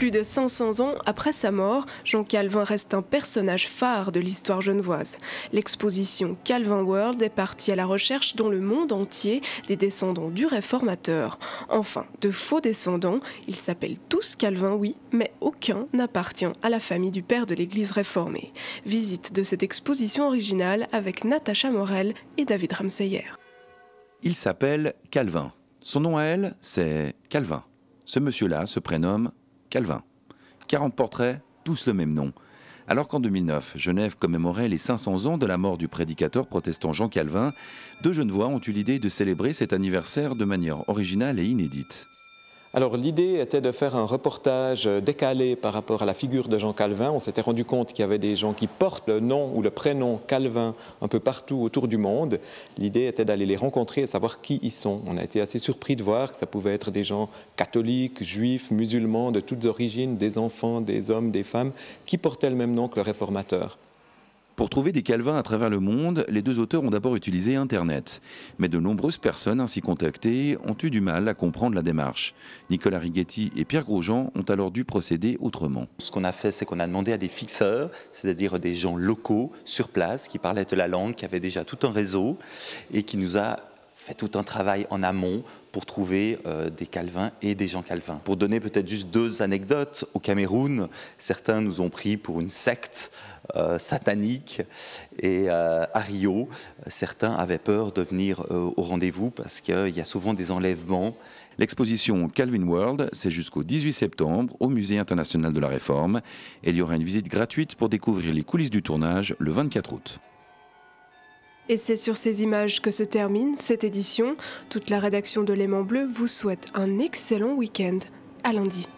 Plus de 500 ans après sa mort, Jean Calvin reste un personnage phare de l'histoire genevoise. L'exposition Calvin World est partie à la recherche dans le monde entier des descendants du réformateur. Enfin, de faux descendants, ils s'appellent tous Calvin, oui, mais aucun n'appartient à la famille du père de l'Église réformée. Visite de cette exposition originale avec Natacha Morel et David Ramseyer. Il s'appelle Calvin. Son nom à elle, c'est Calvin. Ce monsieur-là se prénomme Calvin. 40 portraits, tous le même nom. Alors qu'en 2009, Genève commémorait les 500 ans de la mort du prédicateur protestant Jean Calvin, deux Genevois ont eu l'idée de célébrer cet anniversaire de manière originale et inédite. Alors l'idée était de faire un reportage décalé par rapport à la figure de Jean Calvin. On s'était rendu compte qu'il y avait des gens qui portent le nom ou le prénom Calvin un peu partout autour du monde. L'idée était d'aller les rencontrer et savoir qui ils sont. On a été assez surpris de voir que ça pouvait être des gens catholiques, juifs, musulmans, de toutes origines, des enfants, des hommes, des femmes, qui portaient le même nom que le réformateur. Pour trouver des Calvins à travers le monde, les deux auteurs ont d'abord utilisé Internet. Mais de nombreuses personnes ainsi contactées ont eu du mal à comprendre la démarche. Nicolas Righetti et Pierre Grosjean ont alors dû procéder autrement. Ce qu'on a fait, c'est qu'on a demandé à des fixeurs, c'est-à-dire des gens locaux sur place qui parlaient la langue, qui avaient déjà tout un réseau et qui nous a fait tout un travail en amont pour trouver des Calvins et des Jean Calvin. Pour donner peut-être juste deux anecdotes, au Cameroun, certains nous ont pris pour une secte satanique et à Rio, certains avaient peur de venir au rendez-vous parce qu'il y a souvent des enlèvements. L'exposition Calvin World, c'est jusqu'au 18 septembre au Musée international de la Réforme. Et il y aura une visite gratuite pour découvrir les coulisses du tournage le 24 août. Et c'est sur ces images que se termine cette édition. Toute la rédaction de L'Aimant Bleu vous souhaite un excellent week-end. À lundi.